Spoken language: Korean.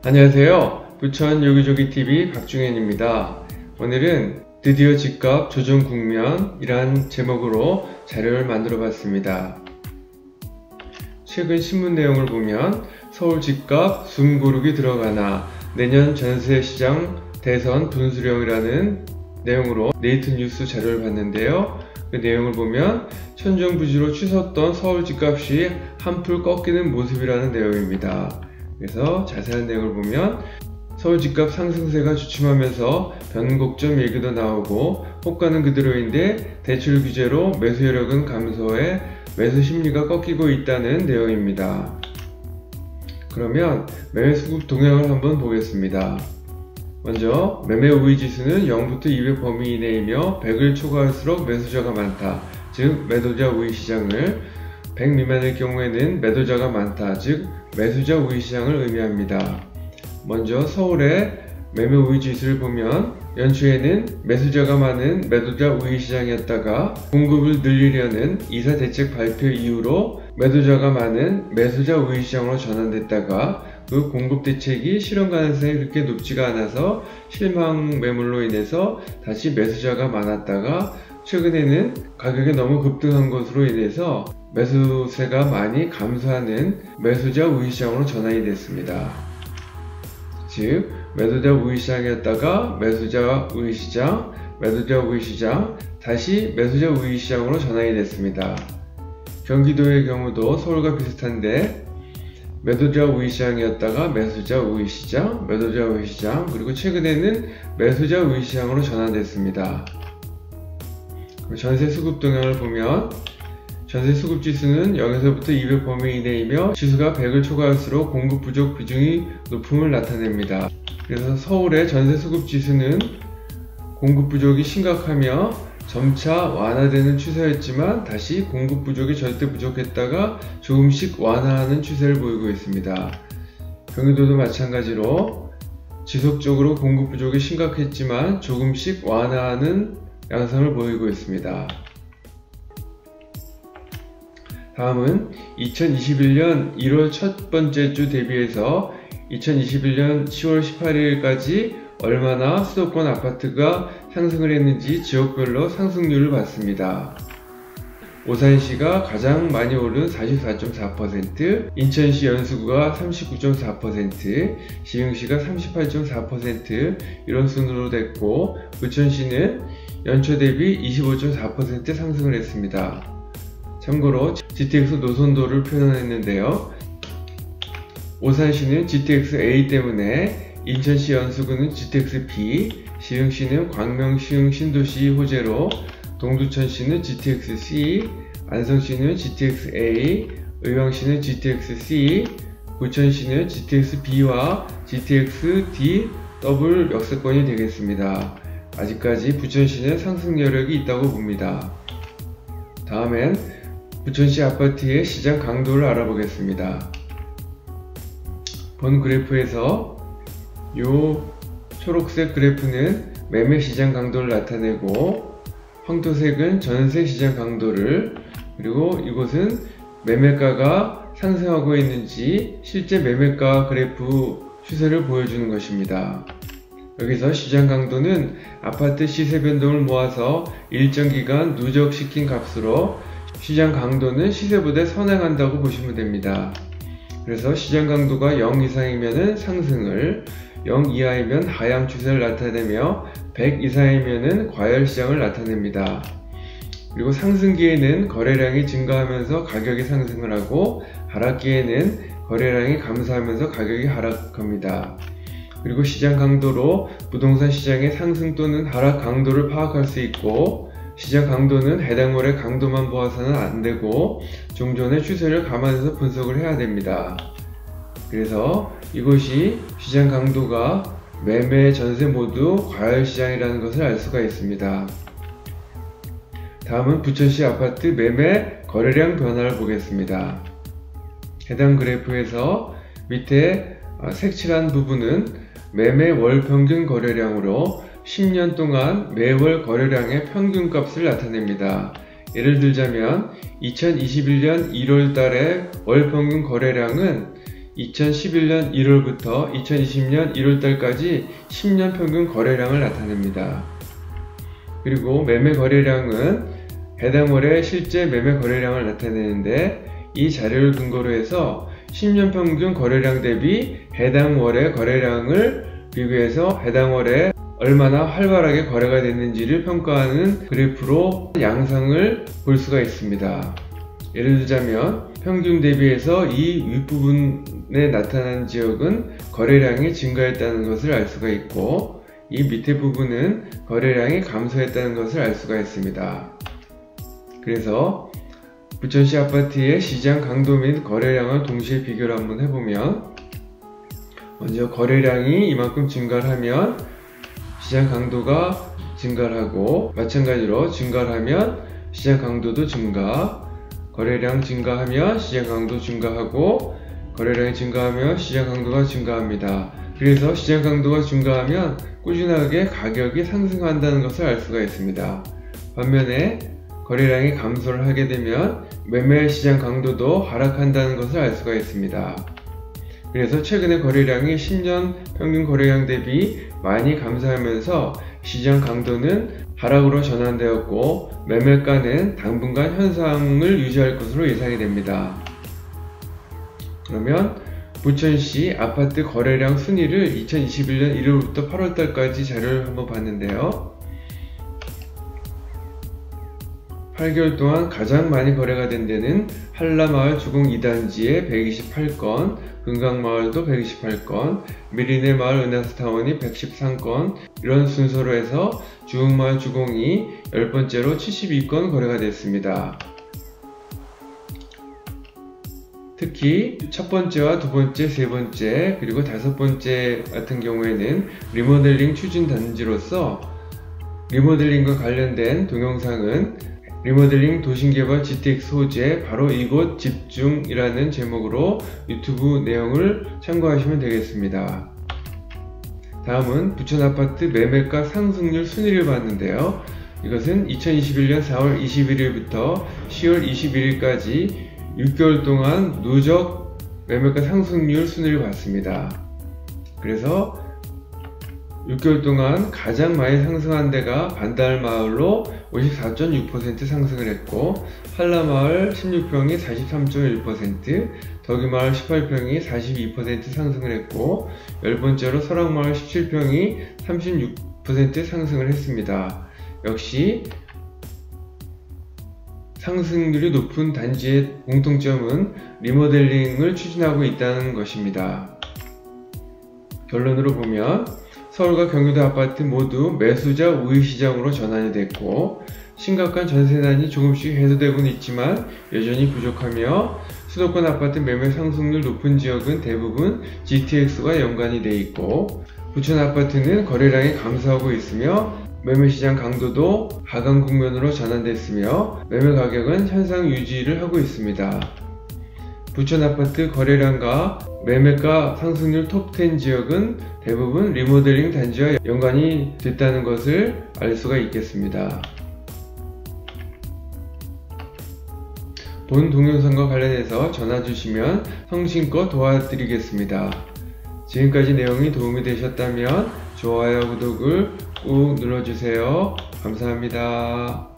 안녕하세요. 부천 요기조기TV 박중현입니다. 오늘은 드디어 집값 조정 국면이란 제목으로 자료를 만들어 봤습니다. 최근 신문 내용을 보면 서울 집값 숨고르기 들어가나 내년 전세시장 대선 분수령이라는 내용으로 네이트 뉴스 자료를 봤는데요. 그 내용을 보면 천정부지로 치솟던 서울 집값이 한풀 꺾이는 모습이라는 내용입니다. 그래서 자세한 내용을 보면 서울 집값 상승세가 주춤하면서 변곡점 얘기도 나오고 호가는 그대로인데 대출 규제로 매수 여력은 감소해 매수 심리가 꺾이고 있다는 내용입니다. 그러면 매매 수급 동향을 한번 보겠습니다. 먼저 매매 우위 지수는 0부터 200 범위 이내이며 100을 초과할수록 매수자가 많다. 즉 매도자 우위 시장을 100 미만일 경우에는 매도자가 많다. 즉 매수자 우위 시장을 의미합니다. 먼저 서울의 매매 우위 지수를 보면 연초에는 매수자가 많은 매도자 우위 시장이었다가 공급을 늘리려는 이사 대책 발표 이후로 매도자가 많은 매수자 우위 시장으로 전환됐다가 그 공급 대책이 실현 가능성이 그렇게 높지가 않아서 실망 매물로 인해서 다시 매수자가 많았다가 최근에는 가격이 너무 급등한 것으로 인해서 매수세가 많이 감소하는 매수자 우위 시장으로 전환이 됐습니다. 즉 매도자 우위 시장이었다가 매수자 우위 시장, 매도자 우위 시장, 다시 매수자 우위 시장으로 전환이 됐습니다. 경기도의 경우도 서울과 비슷한데 매도자 우위 시장이었다가 매수자 우위 시장, 매도자 우위 시장, 그리고 최근에는 매수자 우위 시장으로 전환됐습니다. 전세 수급 동향을 보면 전세 수급 지수는 0에서부터 200 범위 이내이며 지수가 100을 초과할수록 공급 부족 비중이 높음을 나타냅니다. 그래서 서울의 전세 수급 지수는 공급 부족이 심각하며 점차 완화되는 추세였지만 다시 공급 부족이 절대 부족했다가 조금씩 완화하는 추세를 보이고 있습니다. 경기도도 마찬가지로 지속적으로 공급 부족이 심각했지만 조금씩 완화하는 양상을 보이고 있습니다. 다음은 2021년 1월 첫 번째 주 대비해서 2021년 10월 18일까지 얼마나 수도권 아파트가 상승을 했는지 지역별로 상승률을 봤습니다. 오산시가 가장 많이 오른 44.4%, 인천시 연수구가 39.4%, 시흥시가 38.4% 이런 순으로 됐고 부천시는 연초 대비 25.4% 상승을 했습니다. 참고로 GTX 노선도를 표현했는데요. 오산시는 GTX A 때문에 인천시 연수구는 GTX B, 시흥시는 광명 시흥 신도시 호재로 동두천시는 GTX C, 안성시는 GTX A, 의왕시는 GTX C, 부천시는 GTX B와 GTX D 더블 역세권이 되겠습니다. 아직까지 부천시는 상승 여력이 있다고 봅니다. 다음엔 부천시 아파트의 시장 강도를 알아보겠습니다. 본 그래프에서 요 초록색 그래프는 매매 시장 강도를 나타내고 황토색은 전세 시장 강도를, 그리고 이곳은 매매가가 상승하고 있는지 실제 매매가 그래프 추세를 보여주는 것입니다. 여기서 시장 강도는 아파트 시세 변동을 모아서 일정 기간 누적시킨 값으로 시장 강도는 시세보다 선행한다고 보시면 됩니다. 그래서 시장 강도가 0 이상이면 상승을, 0 이하이면 하향 추세를 나타내며 100 이상이면 과열 시장을 나타냅니다. 그리고 상승기에는 거래량이 증가하면서 가격이 상승을 하고 하락기에는 거래량이 감소하면서 가격이 하락합니다. 그리고 시장 강도로 부동산 시장의 상승 또는 하락 강도를 파악할 수 있고 시장 강도는 해당 월의 강도만 보아서는 안되고 종전의 추세를 감안해서 분석을 해야 됩니다. 그래서 이것이 시장 강도가 매매, 전세 모두 과열시장이라는 것을 알 수가 있습니다. 다음은 부천시 아파트 매매 거래량 변화를 보겠습니다. 해당 그래프에서 밑에 색칠한 부분은 매매 월 평균 거래량으로 10년 동안 매월 거래량의 평균값을 나타냅니다. 예를 들자면 2021년 1월 달에 월 평균 거래량은 2011년 1월부터 2020년 1월달까지 10년 평균 거래량을 나타냅니다. 그리고 매매 거래량은 해당 월의 실제 매매 거래량을 나타내는데, 이 자료를 근거로 해서 10년 평균 거래량 대비 해당 월의 거래량을 비교해서 해당 월에 얼마나 활발하게 거래가 됐는지를 평가하는 그래프로 양상을 볼 수가 있습니다. 예를 들자면 평균 대비해서 이 윗부분에 나타난 지역은 거래량이 증가했다는 것을 알 수가 있고, 이 밑에 부분은 거래량이 감소했다는 것을 알 수가 있습니다. 그래서 부천시 아파트의 시장 강도 및 거래량을 동시에 비교를 한번 해보면, 먼저 거래량이 이만큼 증가를 하면 시장 강도가 증가를 하고, 마찬가지로 증가를 하면 시장 강도도 증가, 거래량 증가하면 시장 강도 증가하고, 거래량이 증가하면 시장 강도가 증가합니다. 그래서 시장 강도가 증가하면 꾸준하게 가격이 상승한다는 것을 알 수가 있습니다. 반면에 거래량이 감소를 하게 되면 매매 시장 강도도 하락한다는 것을 알 수가 있습니다. 그래서 최근에 거래량이 10년 평균 거래량 대비 많이 감소하면서 시장 강도는 하락으로 전환되었고, 매매가는 당분간 현상을 유지할 것으로 예상이 됩니다. 그러면 부천시 아파트 거래량 순위를 2021년 1월부터 8월달까지 자료를 한번 봤는데요. 8개월 동안 가장 많이 거래가 된 데는 한라마을 주공 2단지에 128건, 금강마을도 128건, 미리네마을 은하스타운이 113건, 이런 순서로 해서 주흥마을 주공이 10번째로 72건 거래가 됐습니다. 특히 첫 번째와 두 번째, 세 번째, 그리고 다섯 번째 같은 경우에는 리모델링 추진 단지로서 리모델링과 관련된 동영상은 리모델링 도심개발 GTX 소재 바로 이곳 집중이라는 제목으로 유튜브 내용을 참고하시면 되겠습니다. 다음은 부천아파트 매매가 상승률 순위를 봤는데요. 이것은 2021년 4월 21일부터 10월 21일까지 6개월 동안 누적 매매가 상승률 순위를 봤습니다. 그래서 6개월 동안 가장 많이 상승한 데가 반달마을로 54.6% 상승을 했고, 한라마을 16평이 43.1%, 덕유마을 18평이 42% 상승을 했고, 10번째로 설악마을 17평이 36% 상승을 했습니다. 역시 상승률이 높은 단지의 공통점은 리모델링을 추진하고 있다는 것입니다. 결론으로 보면 서울과 경기도 아파트 모두 매수자 우위 시장으로 전환이 됐고, 심각한 전세난이 조금씩 해소되고는 있지만 여전히 부족하며, 수도권 아파트 매매 상승률 높은 지역은 대부분 GTX와 연관이 돼 있고, 부천 아파트는 거래량이 감소하고 있으며 매매시장 강도도 하강 국면으로 전환됐으며 매매 가격은 현상 유지를 하고 있습니다. 부천 아파트 거래량과 매매가 상승률 톱10 지역은 대부분 리모델링 단지와 연관이 됐다는 것을 알 수가 있겠습니다. 본 동영상과 관련해서 전화 주시면 성심껏 도와드리겠습니다. 지금까지 내용이 도움이 되셨다면 좋아요, 구독을 꾹 눌러주세요. 감사합니다.